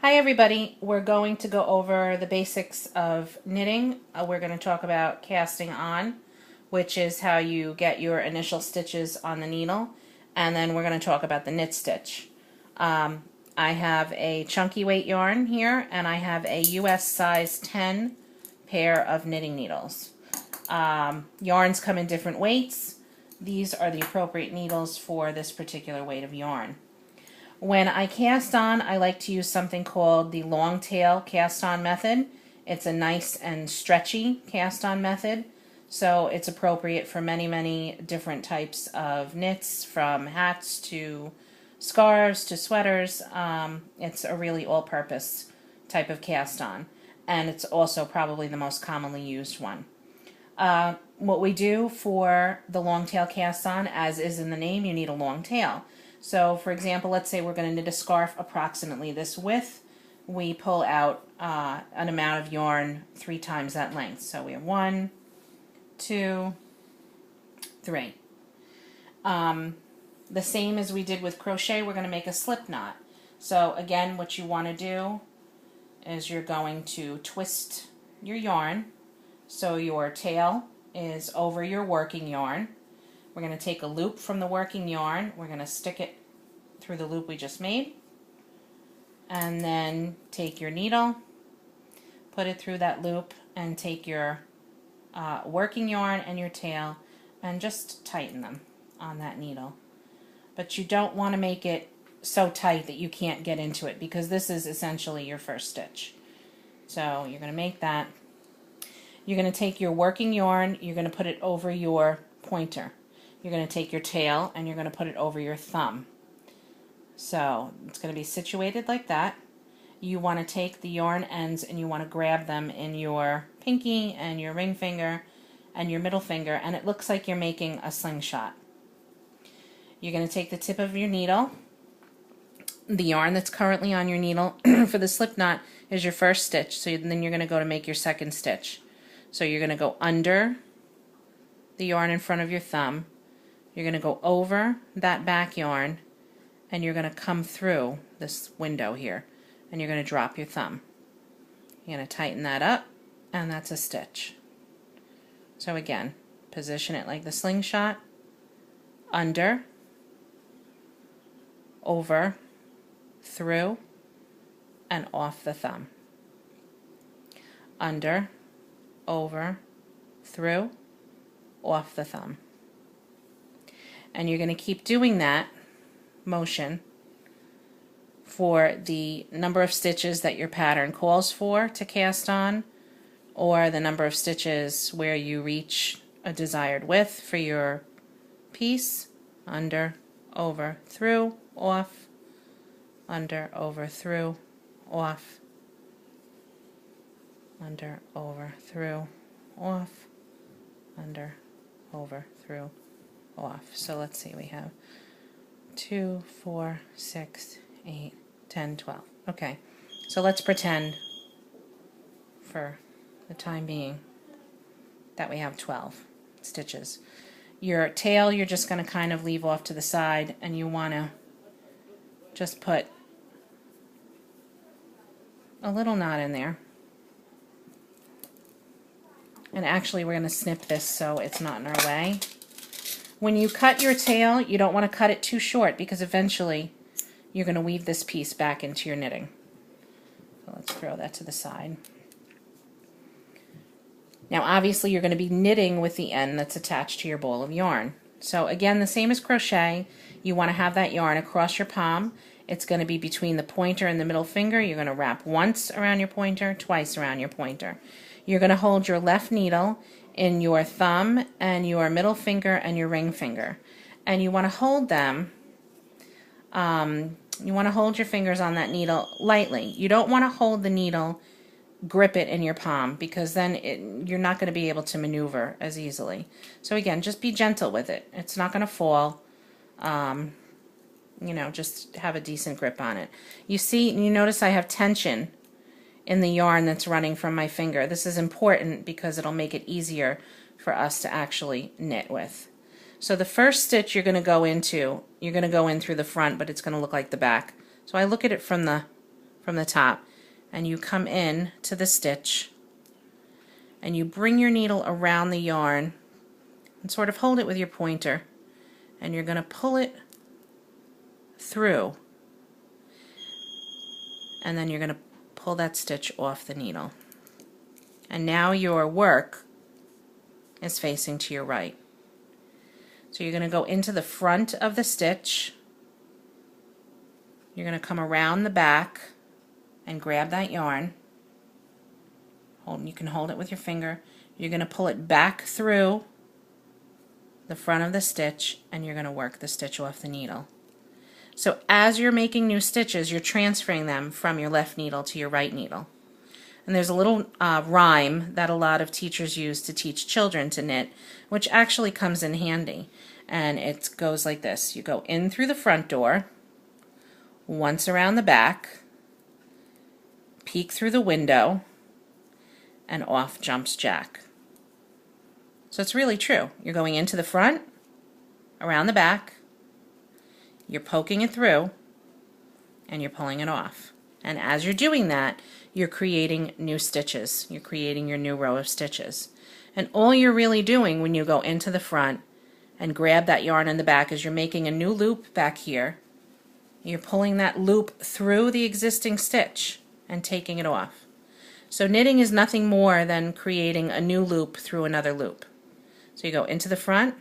Hi everybody, we're going to go over the basics of knitting. We're going to talk about casting on, which is how you get your initial stitches on the needle, and then we're going to talk about the knit stitch. I have a chunky weight yarn here, and I have a US size 10 pair of knitting needles. Yarns come in different weights. These are the appropriate needles for this particular weight of yarn. When I cast on, I like to use something called the long tail cast on method. It's a nice and stretchy cast on method, so it's appropriate for many different types of knits, from hats to scarves to sweaters. It's a really all-purpose type of cast on, and it's also probably the most commonly used one. What we do for the long tail cast on, as is in the name, you need a long tail. So, for example, let's say we're going to knit a scarf approximately this width. We pull out an amount of yarn 3 times that length. So we have 1, 2, 3. The same as we did with crochet, we're going to make a slip knot. So again, what you want to do is you're going to twist your yarn so your tail is over your working yarn. We're going to take a loop from the working yarn, we're going to stick it through the loop we just made, and then take your needle, put it through that loop, and take your working yarn and your tail and just tighten them on that needle. But you don't want to make it so tight that you can't get into it, because this is essentially your first stitch. So you're going to make that. You're going to take your working yarn, you're going to put it over your pointer. You're going to take your tail and you're going to put it over your thumb. So it's going to be situated like that. You want to take the yarn ends and you want to grab them in your pinky and your ring finger and your middle finger, and it looks like you're making a slingshot. You're going to take the tip of your needle. The yarn that's currently on your needle for the slip knot is your first stitch, so then you're going to go to make your second stitch. So you're going to go under the yarn in front of your thumb. You're going to go over that back yarn, and you're going to come through this window here, and you're going to drop your thumb. You're going to tighten that up, and that's a stitch. So again, position it like the slingshot: under, over, through, and off the thumb. Under, over, through, off the thumb. And you're going to keep doing that motion for the number of stitches that your pattern calls for to cast on, or the number of stitches where you reach a desired width for your piece. Under, over, through, off, under, over, through, off, under, over, through, off, under, over, through, off. So let's see, we have 2, 4, 6, 8, 10, 12. Okay, so let's pretend for the time being that we have 12 stitches. Your tail you're just going to kind of leave off to the side, and you want to just put a little knot in there. And actually we're going to snip this so it's not in our way. When you cut your tail, you don't want to cut it too short, because eventually you're going to weave this piece back into your knitting. So let's throw that to the side. Now obviously you're going to be knitting with the end that's attached to your ball of yarn. So again, the same as crochet, you want to have that yarn across your palm. It's going to be between the pointer and the middle finger. You're going to wrap once around your pointer, twice around your pointer. You're going to hold your left needle in your thumb and your middle finger and your ring finger, and you want to hold them, you want to hold your fingers on that needle lightly. You don't want to hold the needle, grip it in your palm, because then you're not going to be able to maneuver as easily. So again, just be gentle with it. It's not going to fall. You know, just have a decent grip on it. You see, you notice I have tension in the yarn that's running from my finger. This is important because it'll make it easier for us to actually knit with. So the first stitch you're going to go into, you're going to go in through the front, but it's going to look like the back. So I look at it from the from the top, and you come in to the stitch, and you bring your needle around the yarn and sort of hold it with your pointer, and you're going to pull it through, and then you're going to pull that stitch off the needle. And now your work is facing to your right. So you're going to go into the front of the stitch, you're going to come around the back and grab that yarn. You can hold it with your finger. You're going to pull it back through the front of the stitch, and you're going to work the stitch off the needle. So as you're making new stitches, you're transferring them from your left needle to your right needle. And there's a little rhyme that a lot of teachers use to teach children to knit, which actually comes in handy. And it goes like this. You go in through the front door, once around the back, peek through the window, and off jumps Jack. So it's really true. You're going into the front, around the back, you're poking it through, and you're pulling it off. And as you're doing that, you're creating new stitches. You're creating your new row of stitches. And all you're really doing when you go into the front and grab that yarn in the back is you're making a new loop back here. You're pulling that loop through the existing stitch and taking it off. So knitting is nothing more than creating a new loop through another loop. So you go into the front,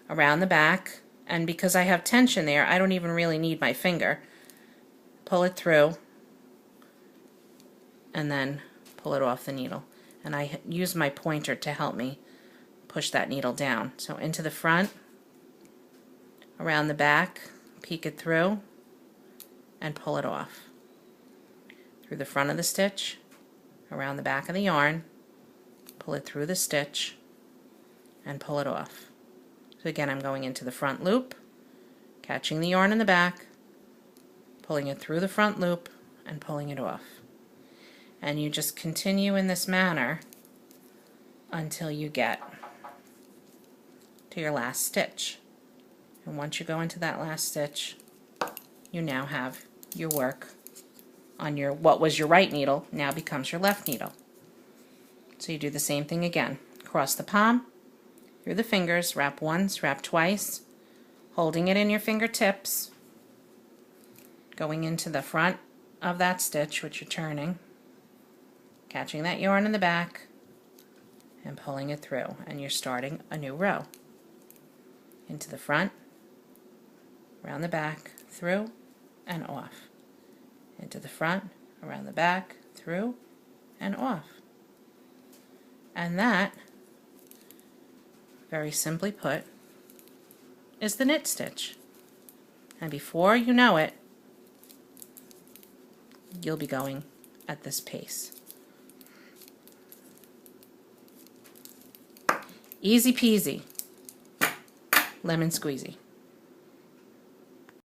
around the back, and because I have tension there, I don't even really need my finger. Pull it through, and then pull it off the needle. And I use my pointer to help me push that needle down. So into the front, around the back, peek it through, and pull it off. Through the front of the stitch, around the back of the yarn, pull it through the stitch, and pull it off. So again, I'm going into the front loop, catching the yarn in the back, pulling it through the front loop, and pulling it off. And you just continue in this manner until you get to your last stitch. And once you go into that last stitch, you now have your work on your what was your right needle now becomes your left needle. So you do the same thing again. Cross the palm, through the fingers, wrap once, wrap twice, holding it in your fingertips, going into the front of that stitch which you're turning, catching that yarn in the back, and pulling it through, and you're starting a new row. Into the front, around the back, through, and off. Into the front, around the back, through, and off. And that, very simply put, is the knit stitch. And before you know it, you'll be going at this pace. Easy peasy, lemon squeezy.